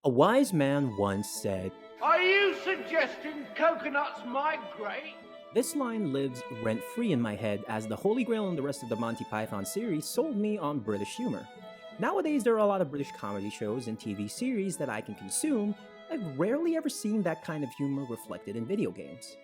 A wise man once said, Are you suggesting coconuts migrate? this line lives rent free in my head as the Holy Grail and the rest of the Monty Python series sold me on British humor. Nowadays, there are a lot of British comedy shows and TV series that I can consume. I've rarely ever seen that kind of humor reflected in video games.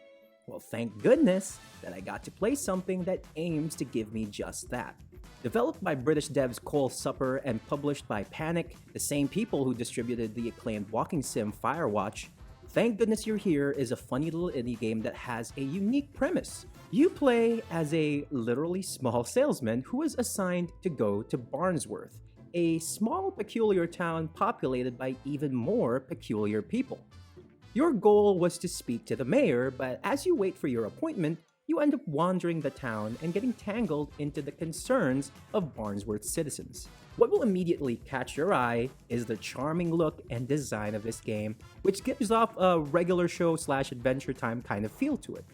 Well, thank goodness that I got to play something that aims to give me just that. Developed by British devs Cole Supper and published by Panic, the same people who distributed the acclaimed walking sim Firewatch, Thank Goodness You're Here is a funny little indie game that has a unique premise. You play as a literally small salesman who is assigned to go to Barnsworth, a small, peculiar town populated by even more peculiar people. Your goal was to speak to the mayor, but as you wait for your appointment, you end up wandering the town and getting tangled into the concerns of Barnsworth's citizens. What will immediately catch your eye is the charming look and design of this game, which gives off a regular show slash adventure time kind of feel to it.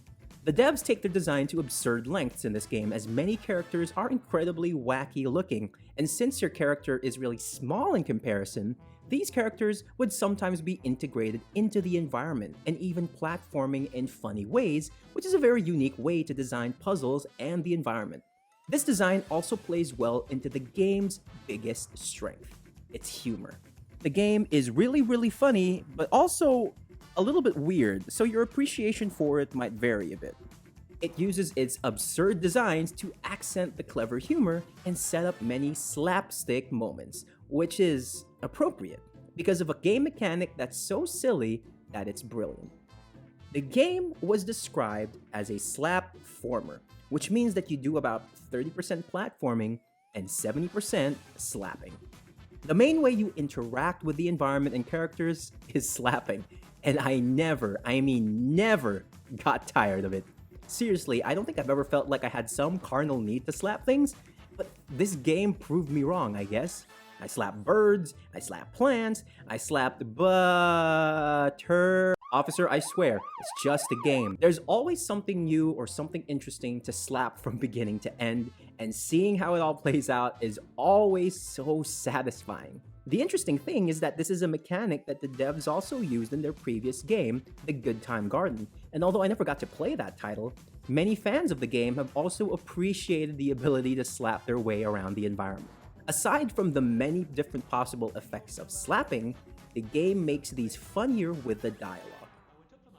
The devs take their design to absurd lengths in this game as many characters are incredibly wacky looking, and since your character is really small in comparison, these characters would sometimes be integrated into the environment and even platforming in funny ways, which is a very unique way to design puzzles and the environment. This design also plays well into the game's biggest strength, its humor. The game is really funny, but also a little bit weird, so your appreciation for it might vary a bit. It uses its absurd designs to accent the clever humor and set up many slapstick moments, which is appropriate because of a game mechanic that's so silly that it's brilliant. The game was described as a slap-former, which means that you do about 30% platforming and 70% slapping. The main way you interact with the environment and characters is slapping, and I never got tired of it. Seriously, I don't think I've ever felt like I had some carnal need to slap things, but this game proved me wrong, I guess. I slapped birds, I slapped plants, I slapped butter. Officer, I swear, it's just a game. There's always something new or something interesting to slap from beginning to end, and seeing how it all plays out is always so satisfying. The interesting thing is that this is a mechanic that the devs also used in their previous game, The Good Time Garden, and although I never got to play that title, many fans of the game have also appreciated the ability to slap their way around the environment. Aside from the many different possible effects of slapping, the game makes these funnier with the dialogue.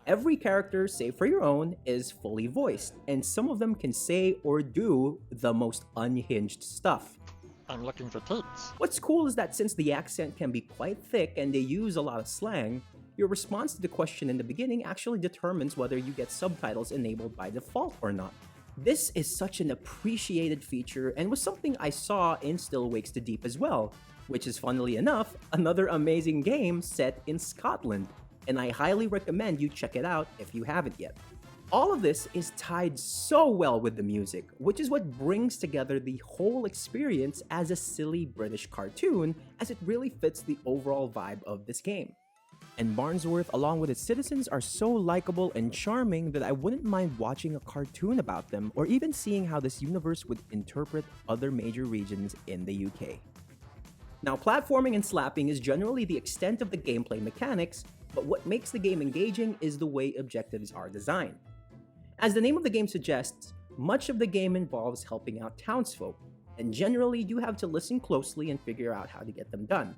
Every character, save for your own, is fully voiced, and some of them can say or do the most unhinged stuff. I'm looking for tits. What's cool is that since the accent can be quite thick and they use a lot of slang, your response to the question in the beginning actually determines whether you get subtitles enabled by default or not. This is such an appreciated feature and was something I saw in Still Wakes the Deep as well, which is funnily enough, another amazing game set in Scotland, and I highly recommend you check it out if you haven't yet. All of this is tied so well with the music, which is what brings together the whole experience as a silly British cartoon, as it really fits the overall vibe of this game. And Barnsworth, along with its citizens, are so likable and charming that I wouldn't mind watching a cartoon about them or even seeing how this universe would interpret other major regions in the UK. Now, platforming and slapping is generally the extent of the gameplay mechanics, but what makes the game engaging is the way objectives are designed. As the name of the game suggests, much of the game involves helping out townsfolk, and generally you have to listen closely and figure out how to get them done.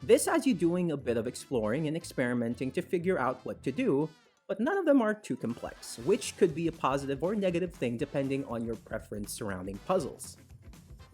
This has you doing a bit of exploring and experimenting to figure out what to do, but none of them are too complex, which could be a positive or negative thing depending on your preference surrounding puzzles.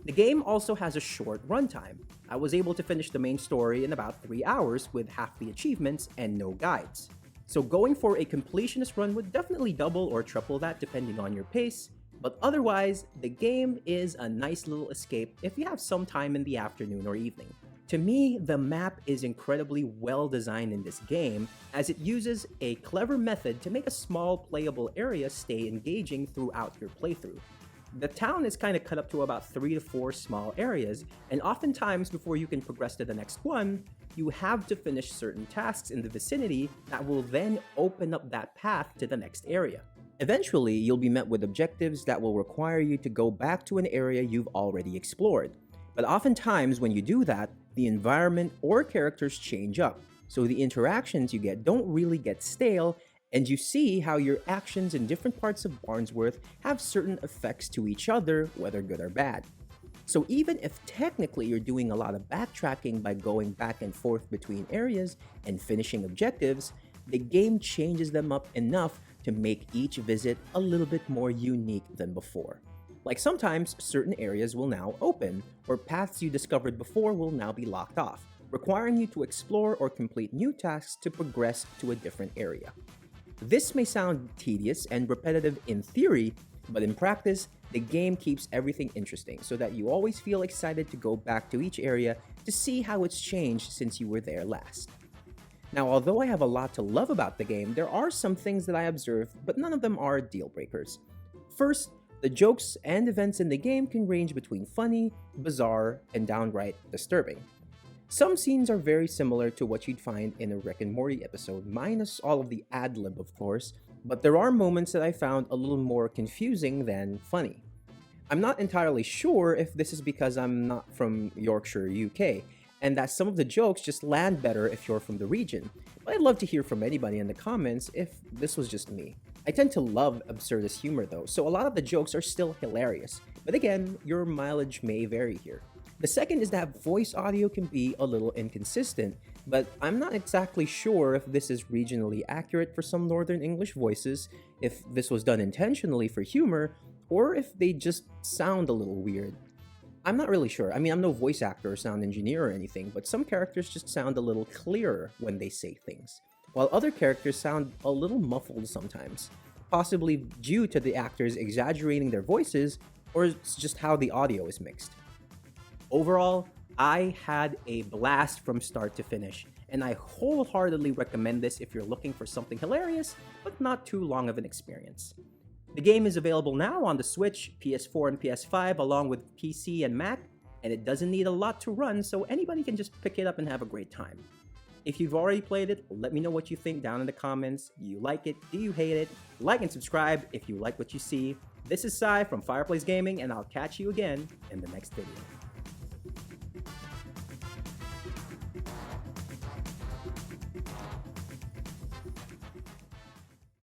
The game also has a short runtime. I was able to finish the main story in about 3 hours with half the achievements and no guides. So going for a completionist run would definitely double or triple that depending on your pace, but otherwise, the game is a nice little escape if you have some time in the afternoon or evening. To me, the map is incredibly well designed in this game, as it uses a clever method to make a small playable area stay engaging throughout your playthrough. The town is kind of cut up to about 3 to 4 small areas, and oftentimes before you can progress to the next one, you have to finish certain tasks in the vicinity that will then open up that path to the next area. Eventually, you'll be met with objectives that will require you to go back to an area you've already explored. But oftentimes when you do that, the environment or characters change up, so the interactions you get don't really get stale, and you see how your actions in different parts of Barnsworth have certain effects to each other, whether good or bad. So even if technically you're doing a lot of backtracking by going back and forth between areas and finishing objectives, the game changes them up enough to make each visit a little bit more unique than before. Like sometimes certain areas will now open, or paths you discovered before will now be locked off, requiring you to explore or complete new tasks to progress to a different area. This may sound tedious and repetitive in theory, but in practice, the game keeps everything interesting so that you always feel excited to go back to each area to see how it's changed since you were there last. Now, although I have a lot to love about the game, there are some things that I observed, but none of them are deal breakers. First, the jokes and events in the game can range between funny, bizarre, and downright disturbing. Some scenes are very similar to what you'd find in a Rick and Morty episode, minus all of the ad-lib of course, but there are moments that I found a little more confusing than funny. I'm not entirely sure if this is because I'm not from Yorkshire, UK, and that some of the jokes just land better if you're from the region, but I'd love to hear from anybody in the comments if this was just me. I tend to love absurdist humor though, so a lot of the jokes are still hilarious, but again, your mileage may vary here. The second is that voice audio can be a little inconsistent, but I'm not exactly sure if this is regionally accurate for some Northern English voices, if this was done intentionally for humor, or if they just sound a little weird. I'm not really sure. I mean, I'm no voice actor or sound engineer or anything, but some characters just sound a little clearer when they say things, while other characters sound a little muffled sometimes, possibly due to the actors exaggerating their voices, or it's just how the audio is mixed. Overall, I had a blast from start to finish, and I wholeheartedly recommend this if you're looking for something hilarious, but not too long of an experience. The game is available now on the Switch, PS4, and PS5, along with PC and Mac, and it doesn't need a lot to run, so anybody can just pick it up and have a great time. If you've already played it, let me know what you think down in the comments. Do you like it? Do you hate it? Like and subscribe if you like what you see. This is Sai from Fireplace Gaming, and I'll catch you again in the next video.